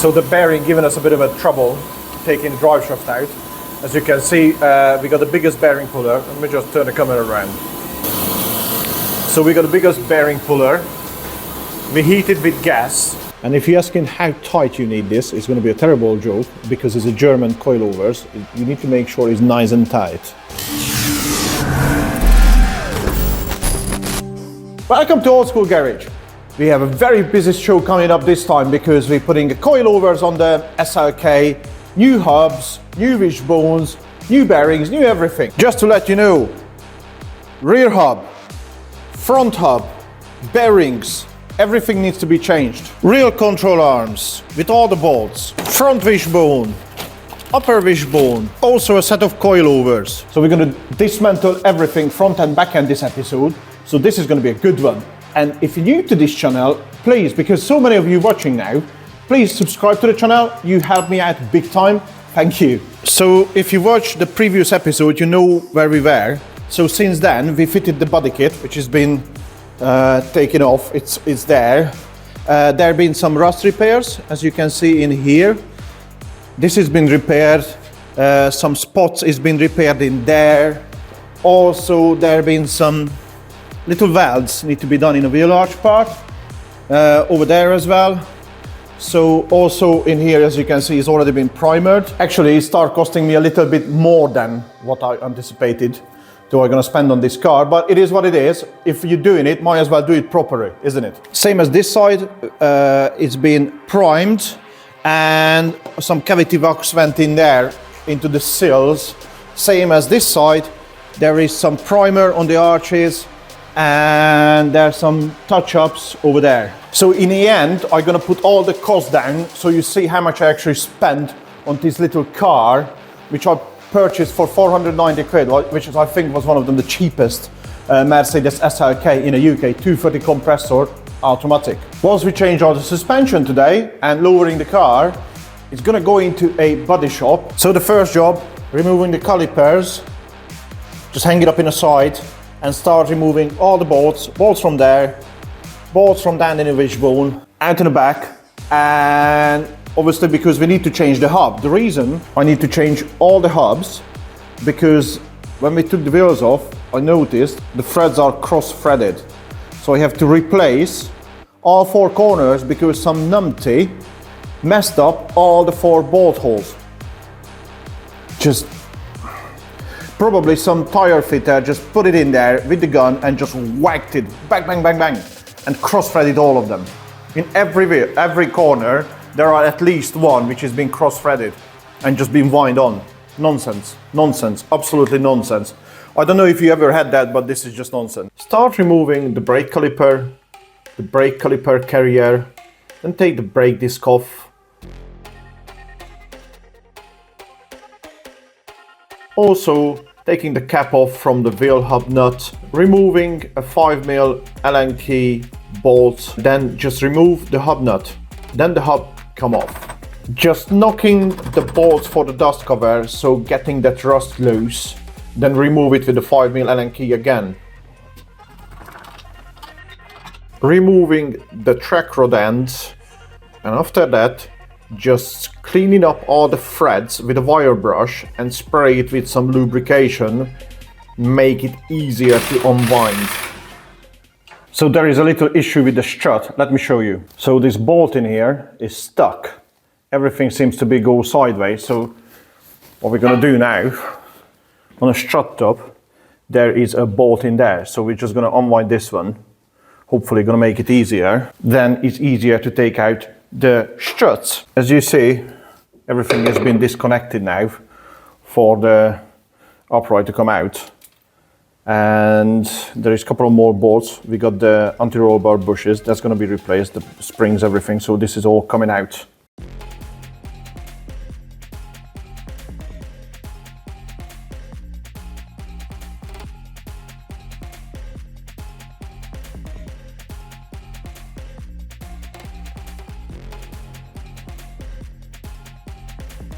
So the bearing giving us a bit of a trouble taking the drive shaft out. As you can see, we got the biggest bearing puller. Let me just turn the camera around. So we got the biggest bearing puller. We heat it with gas. And if you're asking how tight you need this, it's going to be a terrible joke because it's a German coilovers. You need to make sure it's nice and tight. Welcome to Old School Garage. We have a very busy show coming up this time because we're putting the coilovers on the SLK, new hubs, new wishbones, new bearings, new everything. Just to let you know, rear hub, front hub, bearings, everything needs to be changed. Rear control arms with all the bolts, front wishbone, upper wishbone, also a set of coilovers. So we're going to dismantle everything front and back end this episode. So this is going to be a good one. And if you're new to this channel, please, because so many of you watching now, please subscribe to the channel. You help me out big time. Thank you. So if you watched the previous episode, you know where we were. So since then, we fitted the body kit, which has been taken off. It's there. There have been some rust repairs, as you can see in here. This has been repaired. Some spots has been repaired in there. Also, there have been some little valves need to be done in a wheel arch part over there as well. So also in here, as you can see, it's already been primered. Actually, it started costing me a little bit more than what I anticipated I'm going to spend on this car, but it is what it is. If you're doing it, might as well do it properly, isn't it? Same as this side, it's been primed and some cavity wax went in there into the sills. Same as this side, there is some primer on the arches and there's some touch-ups over there. So in the end, I'm gonna put all the costs down so you see how much I actually spent on this little car, which I purchased for 490 quid, which is, I think was one of them the cheapest Mercedes SLK in the UK, 230 compressor, automatic. Once we change all the suspension today and lowering the car, it's gonna go into a body shop. So the first job, removing the calipers, just hang it up in the side, and start removing all the bolts from there, bolts from down in the wishbone, out in the back, and obviously because we need to change the hub. The reason I need to change all the hubs, because when we took the wheels off, I noticed the threads are cross-threaded. So I have to replace all four corners because some numpty messed up all the four bolt holes. Just probably some tire fitter just put it in there with the gun and just whacked it, bang, bang, bang, bang, and cross-threaded all of them. In every corner, there are at least one which has been cross-threaded and just been wind on. Nonsense, nonsense, absolutely nonsense. I don't know if you ever had that, but this is just nonsense. Start removing the brake caliper, the brake caliper carrier, then take the brake disc off. Also, taking the cap off from the wheel hub nut, removing a 5mm Allen key bolt, then just remove the hub nut, then the hub come off. Just knocking the bolts for the dust cover, so getting that rust loose, then remove it with the 5mm Allen key again. Removing the track rod ends, and after that, just cleaning up all the threads with a wire brush and spray it with some lubrication, make it easier to unwind. So there is a little issue with the strut, let me show you. So this bolt in here is stuck. Everything seems to be go sideways, so what we're gonna do now, on a strut top, there is a bolt in there. So we're just gonna unwind this one, hopefully gonna make it easier. Then it's easier to take out the struts. As you see, everything has been disconnected now for the upright to come out. And there is a couple of more bolts. We got the anti-roll bar bushes, that's going to be replaced, the springs, everything. So this is all coming out.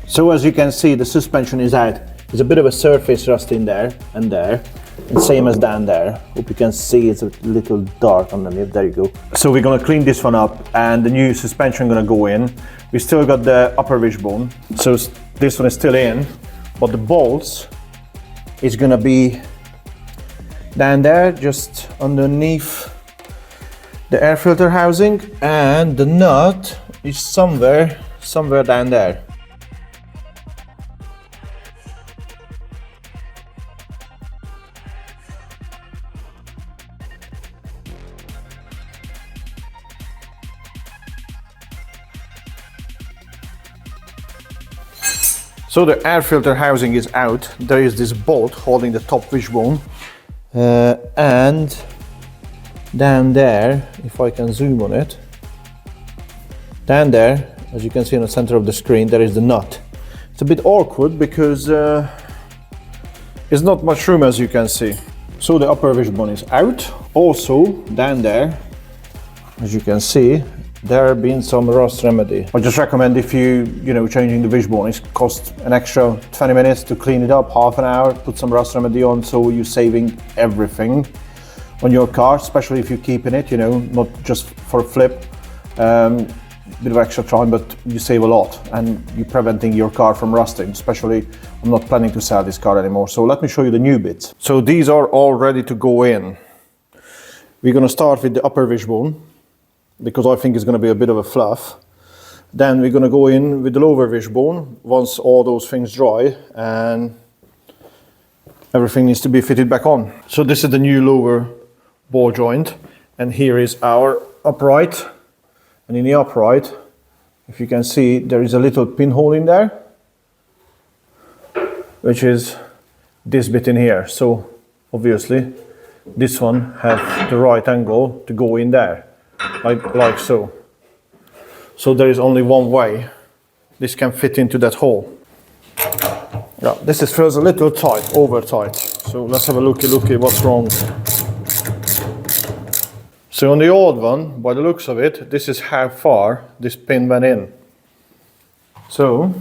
So as you can see, the suspension is out. There's a bit of a surface rust in there and there. And same as down there. Hope you can see it's a little dark underneath. There you go. So we're gonna clean this one up and the new suspension gonna go in. We still got the upper wishbone. So this one is still in, but the bolts is gonna be down there, just underneath the air filter housing, and the nut is somewhere down there. So the air filter housing is out. There is this bolt holding the top wishbone, and down there, if I can zoom on it, down there, as you can see in the center of the screen, there is the nut. It's a bit awkward because there's not much room, as you can see. So the upper wishbone is out. Also down there, as you can see, there have been some rust remedy. I just recommend if you changing the wishbone, it costs an extra 20 minutes to clean it up, half an hour, put some rust remedy on, so you're saving everything on your car, especially if you're keeping it, not just for a flip. Bit of extra time, but you save a lot and you're preventing your car from rusting. Especially, I'm not planning to sell this car anymore. So let me show you the new bits. So these are all ready to go in. We're gonna start with the upper wishbone, because I think it's going to be a bit of a fluff. Then we're going to go in with the lower wishbone once all those things dry, and everything needs to be fitted back on. So this is the new lower ball joint, and here is our upright. And in the upright, if you can see, there is a little pinhole in there, which is this bit in here. So obviously this one has the right angle to go in there. Like so. So there is only one way this can fit into that hole. Yeah, this feels a little tight, over tight. So let's have a looky what's wrong. So on the old one, by the looks of it, this is how far this pin went in. So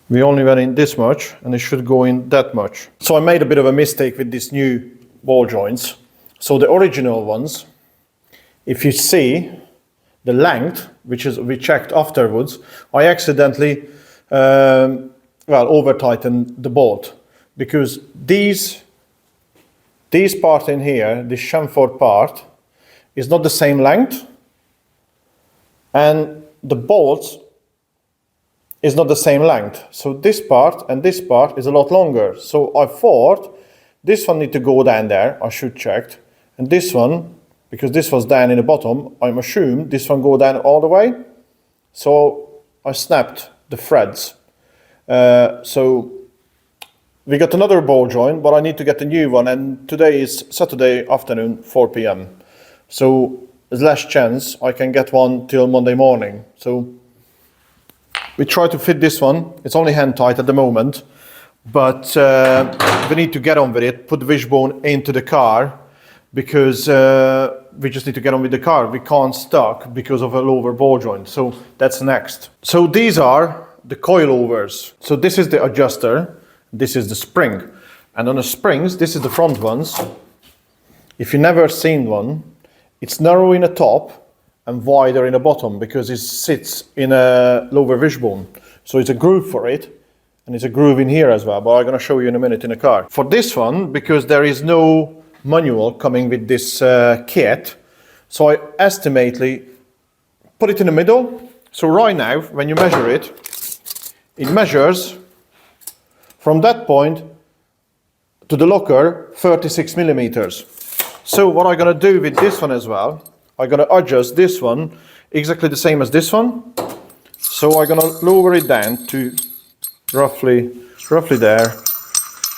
we only went in this much, and it should go in that much. So I made a bit of a mistake with these new ball joints. So the original ones, if you see the length, which we checked afterwards, I accidentally over tightened the bolt, because these part in here, this chamfer part, is not the same length, and the bolts is not the same length. So this part and this part is a lot longer. So I thought this one need to go down there, I should check. And this one, because this was down in the bottom, I'm assumed this one go down all the way. So I snapped the threads. So we got another ball joint, but I need to get a new one. And today is Saturday afternoon, 4 p.m. So there's less chance I can get one till Monday morning. So we try to fit this one. It's only hand tight at the moment, but we need to get on with it, put the wishbone into the car, because we just need to get on with the car. We can't stuck because of a lower ball joint. So that's next. So these are the coilovers. So this is the adjuster, this is the spring. And on the springs, this is the front ones. If you've never seen one, it's narrow in the top and wider in the bottom, because it sits in a lower wishbone. So it's a groove for it, and it's a groove in here as well, but I'm gonna show you in a minute in the car. For this one, because there is no manual coming with this kit, so I estimately put it in the middle. So right now, when you measure it, it measures from that point to the locker 36 millimeters. So what I'm gonna do with this one as well, I'm gonna adjust this one exactly the same as this one. So I'm gonna lower it down to roughly there.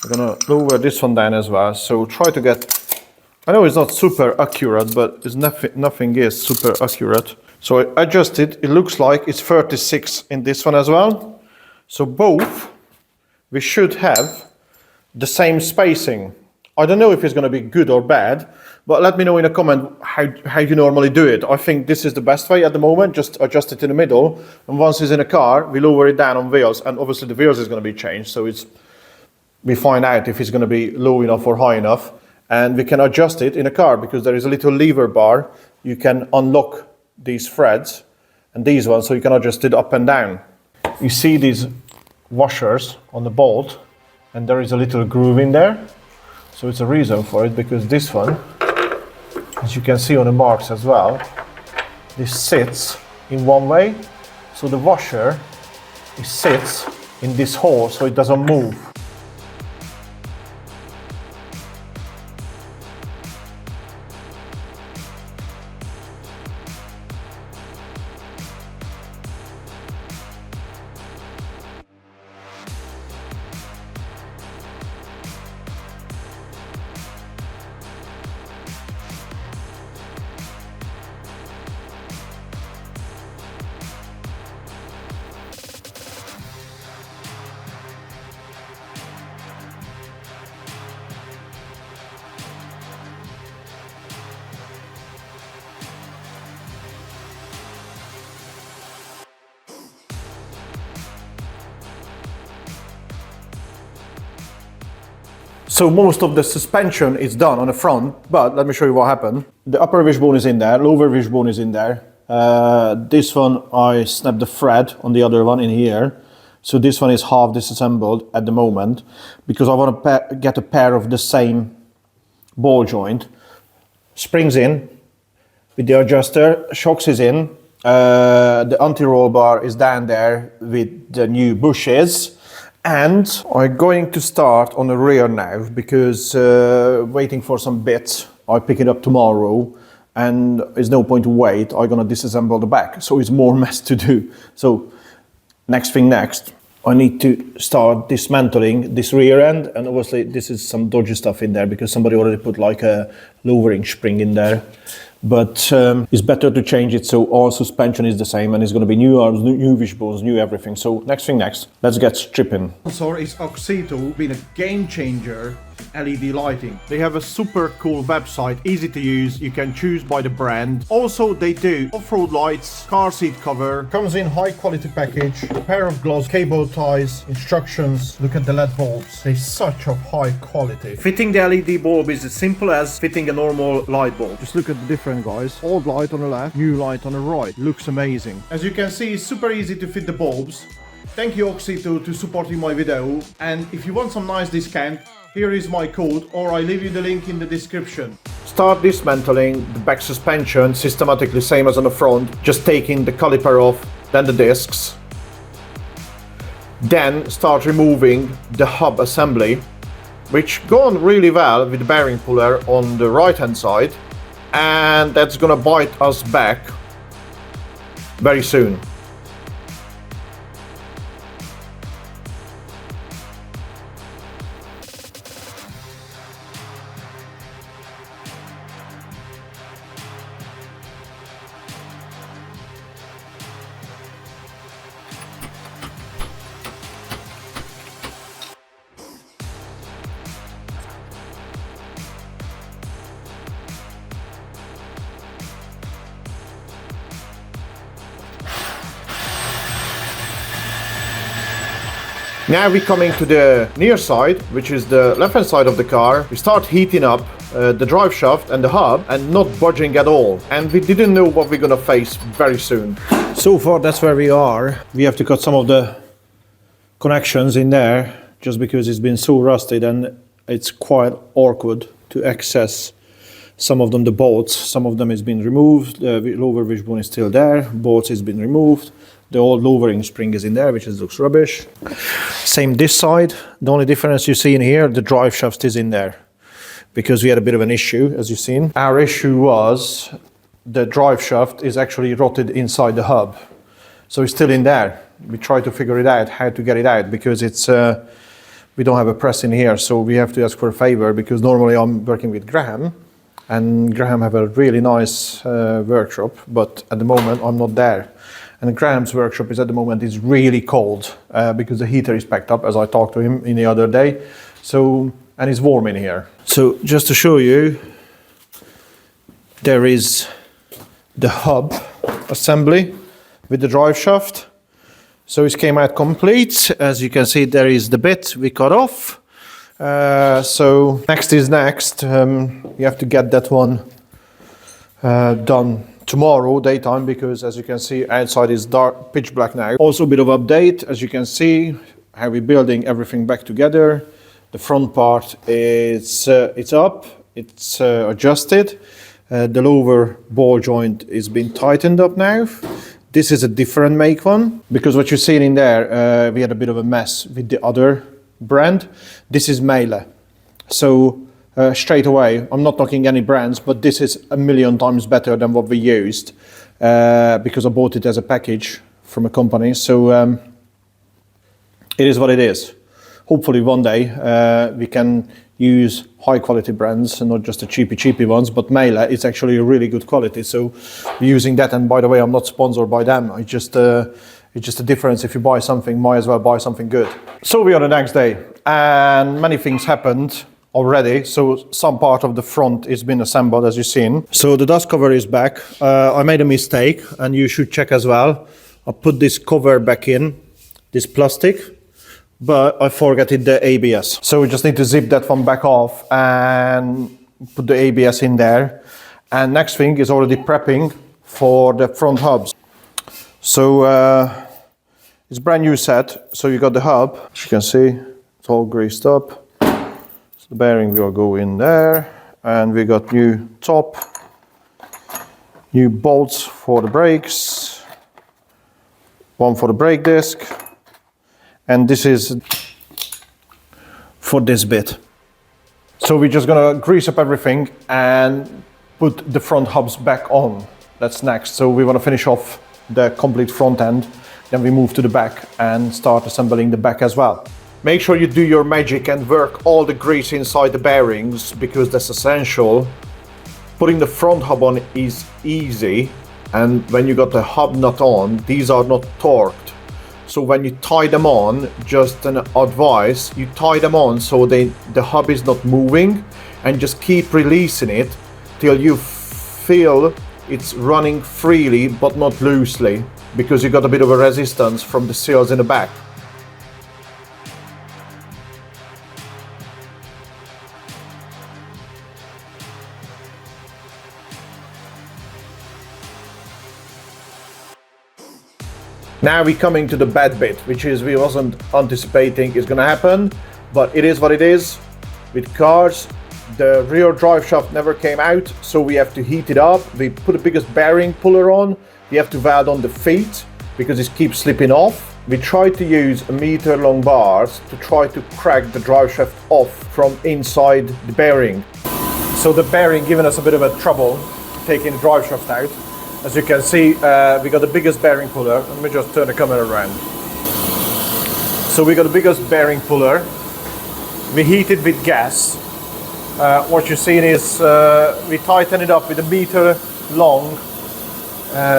I'm gonna lower this one down as well. So try to get, I know it's not super accurate, but it's nothing is super accurate. So I adjust it, it looks like it's 36 in this one as well. So both, we should have the same spacing. I don't know if it's gonna be good or bad, but let me know in a comment how you normally do it. I think this is the best way at the moment, just adjust it in the middle, and once it's in a car, we lower it down on wheels, and obviously the wheels is gonna be changed, so it's we find out if it's going to be low enough or high enough, and we can adjust it in a car because there is a little lever bar. You can unlock these threads and these ones, so you can adjust it up and down. You see these washers on the bolt, and there is a little groove in there. So it's a reason for it, because this one, as you can see on the marks as well, this sits in one way, so the washer, it sits in this hole so it doesn't move. So most of the suspension is done on the front, but let me show you what happened. The upper wishbone is in there, lower wishbone is in there. This one, I snapped the thread on the other one in here. So this one is half disassembled at the moment, because I want to get a pair of the same ball joint. Springs in with the adjuster, shocks is in. The anti-roll bar is down there with the new bushes. And I'm going to start on the rear now, because waiting for some bits, I'll pick it up tomorrow, and there's no point to wait. I'm gonna disassemble the back, so it's more mess to do. So next thing next, I need to start dismantling this rear end, and obviously this is some dodgy stuff in there because somebody already put like a lowering spring in there. But it's better to change it so all suspension is the same, and it's going to be new arms, new wishbones, new everything. So next thing next, let's get stripping. Sponsor is Auxito, been a game changer in LED lighting. They have a super cool website, easy to use. You can choose by the brand. Also, they do off-road lights, car seat cover, comes in high quality package, a pair of gloves, cable ties, instructions. Look at the LED bulbs. They're such a high quality. Fitting the LED bulb is as simple as fitting a normal light bulb. Just look at the difference, guys. Old light on the left, new light on the right. Looks amazing. As you can see, it's super easy to fit the bulbs. Thank you Auxito to supporting my video, and if you want some nice discount, here is my code, or I leave you the link in the description. Start dismantling the back suspension systematically, same as on the front, just taking the caliper off, then the discs. Then start removing the hub assembly, which gone really well with the bearing puller on the right hand side, and that's gonna bite us back very soon. Now we're coming to the near side, which is the left hand side of the car. We start heating up the drive shaft and the hub, and not budging at all. And we didn't know what we're gonna face very soon. So far that's where we are. We have to cut some of the connections in there, just because it's been so rusted and it's quite awkward to access some of them, the bolts. Some of them has been removed, the lower wishbone is still there, bolts has been removed. The old lowering spring is in there, which looks rubbish. Same this side. The only difference you see in here, the drive shaft is in there, because we had a bit of an issue, as you've seen. Our issue was the drive shaft is actually rotted inside the hub. So it's still in there. We try to figure it out, how to get it out, because it's we don't have a press in here, so we have to ask for a favor, because normally I'm working with Graham, and Graham have a really nice workshop, but at the moment I'm not there. And Graham's workshop is at the moment is really cold because the heater is packed up, as I talked to him in the other day. So, and it's warm in here. So just to show you, there is the hub assembly with the drive shaft. So it came out complete. As you can see, there is the bit we cut off. So next is next. You have to get that one done tomorrow daytime, because as you can see outside is dark, pitch black now. Also a bit of update, as you can see how we're building everything back together. The front part is it's up, it's adjusted. The lower ball joint is being tightened up now. This is a different make one, because what you're seeing in there, we had a bit of a mess with the other brand. This is Meyle. So straight away, I'm not talking any brands, but this is a million times better than what we used, because I bought it as a package from a company. So it is what it is. Hopefully one day we can use high quality brands and not just the cheapy ones, but Meyle is actually a really good quality. So we're using that, and by the way, I'm not sponsored by them. It's just a difference. If you buy something, might as well buy something good. So we are the next day, and many things happened already. So some part of the front is been assembled, as you've seen. So the dust cover is back. I made a mistake, and you should check as well. I put this cover back in, this plastic, but I forgot it, the ABS. So we just need to zip that one back off and put the ABS in there. And next thing is already prepping for the front hubs. So it's brand new set. So you got the hub, as you can see, it's all greased up. So the bearing will go in there, and we got new top, new bolts for the brakes, one for the brake disc, and this is for this bit. So we're just gonna grease up everything and put the front hubs back on. That's next. So we wanna finish off the complete front end, then we move to the back and start assembling the back as well. Make sure you do your magic and work all the grease inside the bearings, because that's essential. Putting the front hub on is easy, and when you got the hub nut on, these are not torqued. So when you tie them on, just an advice, you tie them on so the hub is not moving, and just keep releasing it till you feel it's running freely but not loosely, because you got a bit of a resistance from the seals in the back. Now we're coming to the bad bit, which is we wasn't anticipating is gonna happen, but it is what it is. With cars, the rear drive shaft never came out, so we have to heat it up. We put the biggest bearing puller on. We have to weld on the feet because it keeps slipping off. We tried to use 1-meter-long bars to try to crack the drive shaft off from inside the bearing. So the bearing giving us a bit of a trouble taking the drive shaft out. As you can see, we got the biggest bearing puller. Let me just turn the camera around. So we got the biggest bearing puller. We heat it with gas. What you're seeing is we tighten it up with 1-meter-long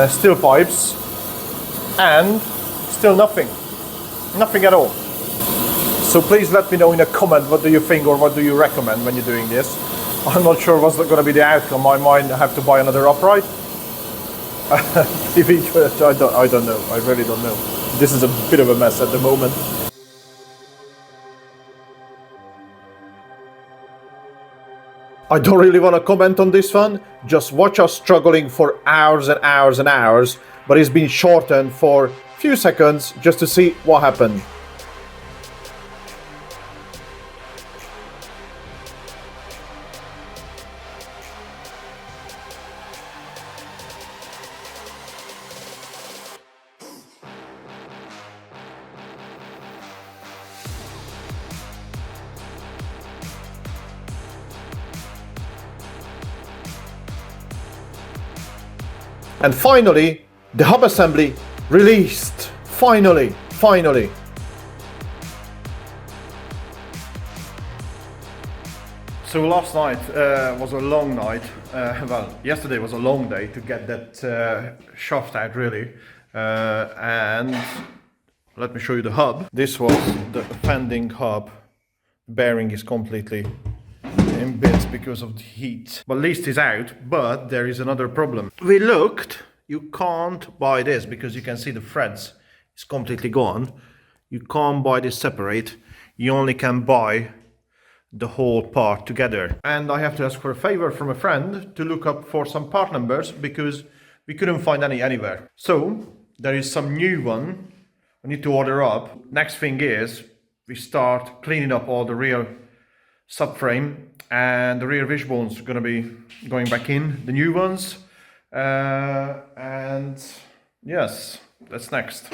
steel pipes, and still nothing at all. So please let me know in a comment what do you think or what do you recommend when you're doing this. I'm not sure what's going to be the outcome. I might have to buy another upright. I don't know. I really don't know. This is a bit of a mess at the moment. I don't really want to comment on this one. Just watch us struggling for hours and hours and hours, but it's been shortened for a few seconds just to see what happened. And finally, the hub assembly released. Finally. So last night was a long night. Well, yesterday was a long day to get that shaft out, really. And let me show you the hub. This was the offending hub. Bearing is completely in bits because of the heat. But at least it's out, but there is another problem. We looked, you can't buy this because you can see the threads is completely gone. You can't buy this separate. You only can buy the whole part together. And I have to ask for a favor from a friend to look up for some part numbers because we couldn't find any anywhere. So there is some new one I need to order up. Next thing is we start cleaning up all the rear subframe, and the rear wishbones are going to be going back in, the new ones. And yes, that's next.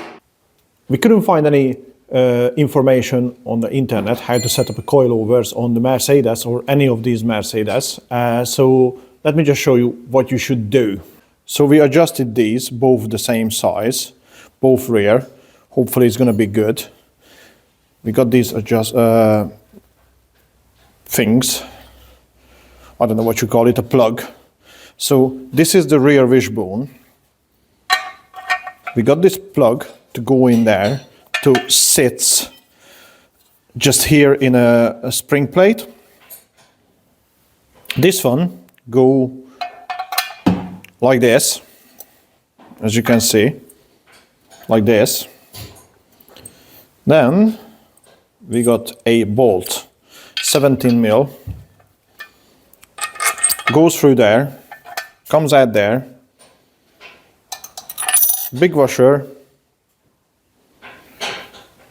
We couldn't find any information on the internet how to set up a coilovers on the Mercedes or any of these Mercedes. So let me just show you what you should do. So we adjusted these, both the same size, both rear. Hopefully it's going to be good. We got these things. I don't know what you call it, a plug. So this is the rear wishbone. We got this plug to go in there to sit just here in a spring plate. This one go like this, as you can see, like this. Then we got a bolt, 17 mil, goes through there, comes out there, big washer,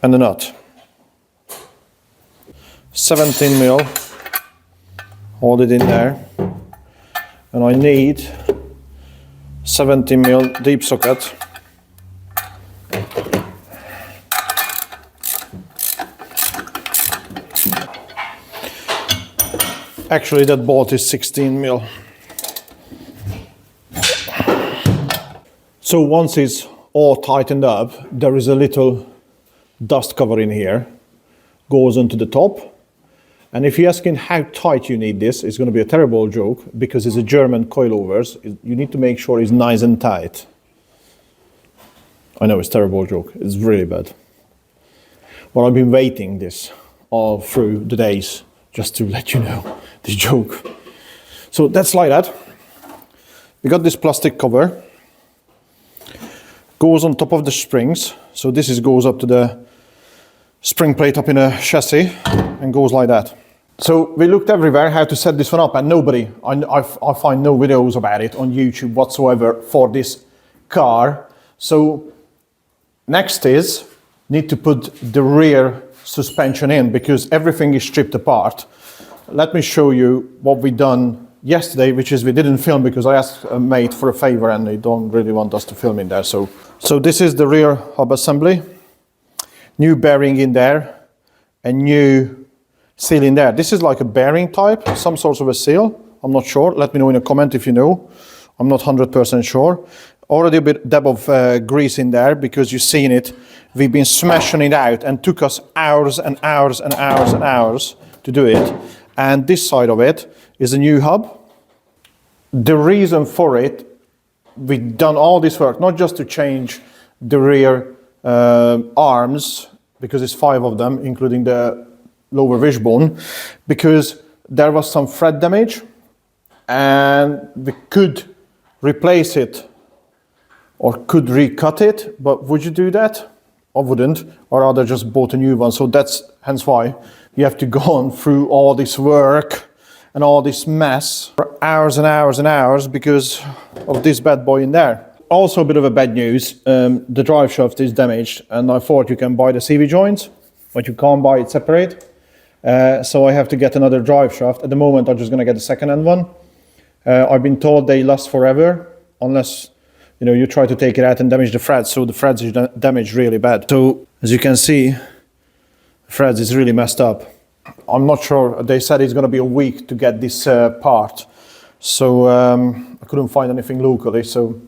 and a nut. 17 mil, hold it in there, and I need 17 mil deep socket. Actually, that bolt is 16 mil. So once it's all tightened up, there is a little dust cover in here, goes onto the top. And if you're asking how tight you need this, it's going to be a terrible joke because it's a German coilovers. You need to make sure it's nice and tight. I know it's a terrible joke. It's really bad. Well, I've been waiting this all through the days just to let you know this joke. So that's like that. We got this plastic cover. Goes on top of the springs. So this goes up to the spring plate up in a chassis and goes like that. So we looked everywhere how to set this one up, and nobody, I find no videos about it on YouTube whatsoever for this car. So next is need to put the rear suspension in because everything is stripped apart. Let me show you what we done yesterday, which is we didn't film because I asked a mate for a favor and they don't really want us to film in there. So this is the rear hub assembly. New bearing in there, a new seal in there. This is like a bearing type, some sort of a seal. I'm not sure. Let me know in a comment if you know. I'm not 100% sure. Already a bit dab of grease in there because you've seen it. We've been smashing it out and took us hours and hours and hours and hours to do it. And this side of it is a new hub. The reason for it, we've done all this work, not just to change the rear arms, because it's 5 of them, including the lower wishbone, because there was some thread damage and we could replace it or could recut it, but would you do that? I wouldn't, or rather just bought a new one. So that's hence why you have to go on through all this work and all this mess for hours and hours and hours because of this bad boy in there. Also a bit of a bad news, the driveshaft is damaged and I thought you can buy the CV joints, but you can't buy it separate. So I have to get another driveshaft. At the moment I'm just going to get a second-hand one. I've been told they last forever unless you try to take it out and damage the threads, so the threads is damaged really bad. So as you can see, the threads is really messed up. I'm not sure, they said it's going to be a week to get this part. So I couldn't find anything locally, so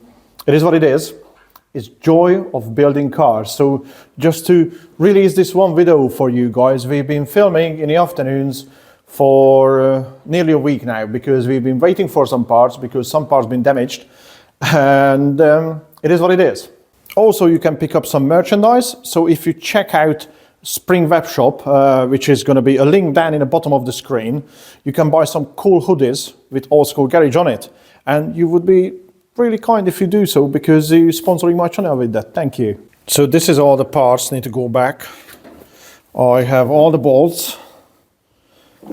it is what it is. It's joy of building cars. So just to release this one video for you guys, we've been filming in the afternoons for nearly a week now because we've been waiting for some parts because some parts been damaged. And it is what it is. Also, you can pick up some merchandise. So if you check out Spring Web Shop, which is going to be a link down in the bottom of the screen, you can buy some cool hoodies with Old School Garage on it. And you would be really kind if you do so because you're sponsoring my channel with that. Thank you. So this is all the parts need to go back. I have all the bolts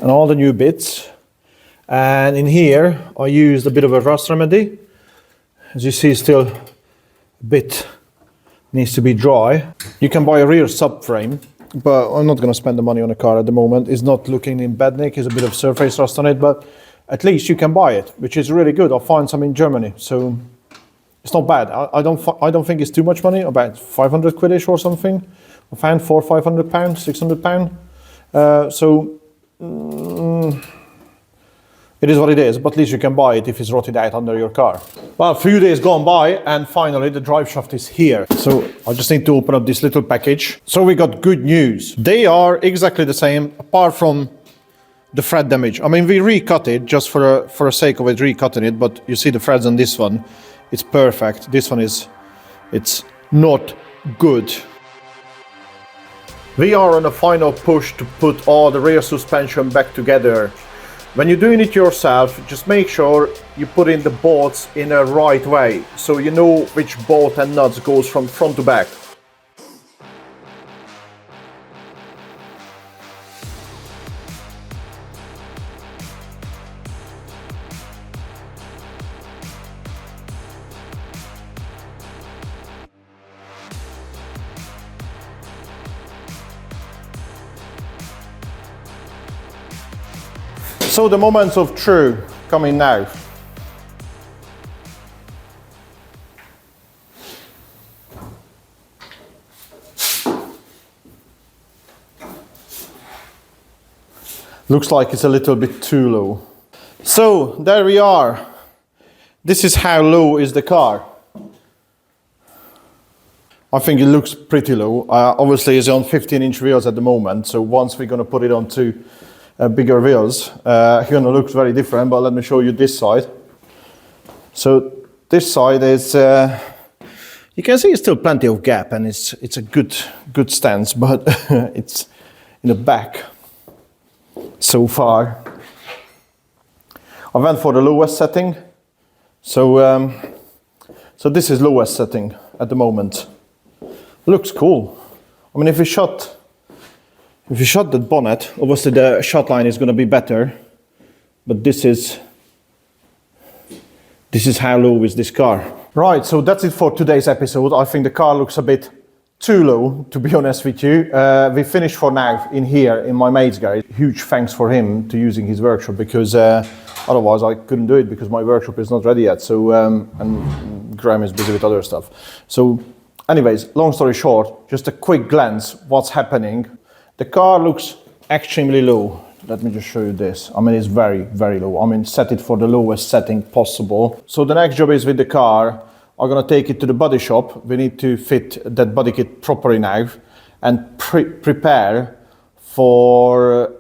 and all the new bits. And in here, I used a bit of a rust remedy. As you see, still a bit needs to be dry. You can buy a rear subframe, but I'm not going to spend the money on a car at the moment. It's not looking in bad nick. There's a bit of surface rust on it, but at least you can buy it, which is really good. I'll find some in Germany, so it's not bad. I don't think it's too much money, about 500 quid-ish or something. I found £500, £600. It is what it is, but at least you can buy it if it's rotted out under your car. Well, a few days gone by, and finally the Driveshaft is here. So I just need to open up this little package. So we got good news. They are exactly the same, apart from the thread damage. I mean, we recut it just for the sake of it, recutting it, but you see the threads on this one, it's perfect. This one it's not good. We are on a final push to put all the rear suspension back together. When you're doing it yourself, just make sure you put in the bolts in a right way, so you know which bolt and nuts goes from front to back. So the moments of truth coming now. Looks like it's a little bit too low. So there we are. This is how low is the car. I think it looks pretty low. Obviously it's on 15-inch wheels at the moment, so once we're going to put it onto bigger wheels, it's going to look very different, but let me show you this side. So this side is, you can see it's still plenty of gap, and it's a good stance, but it's in the back so far. I went for the lowest setting, so this is lowest setting at the moment. Looks cool. I mean, if you shot that bonnet, obviously the shot line is going to be better, but this is how low is this car. Right, so that's it for today's episode. I think the car looks a bit too low, to be honest with you. We finished for now in here in my mate's garage. Huge thanks for him to using his workshop, because otherwise I couldn't do it, because my workshop is not ready yet. So and Graham is busy with other stuff. So anyways, long story short, just a quick glance what's happening. The car looks extremely low. Let me just show you this. I mean, it's very, very low. I mean, set it for the lowest setting possible. So the next job is with the car. I'm gonna take it to the body shop. We need to fit that body kit properly now and prepare for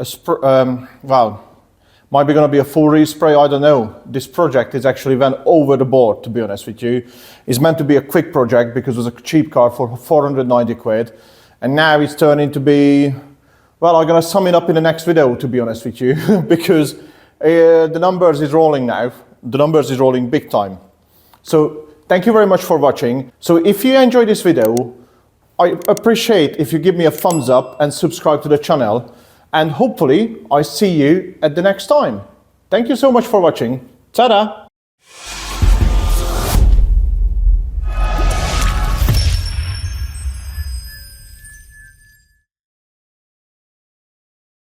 might be gonna be a full respray, I don't know. This project is actually went over the board, to be honest with you. It's meant to be a quick project because it was a cheap car for 490 quid. And now it's turning to be, well, I'm gonna sum it up in the next video, to be honest with you, because the numbers is rolling now. The numbers is rolling big time. So thank you very much for watching. So if you enjoyed this video, I appreciate if you give me a thumbs up and subscribe to the channel. And hopefully I see you at the next time. Thank you so much for watching. Ta-da!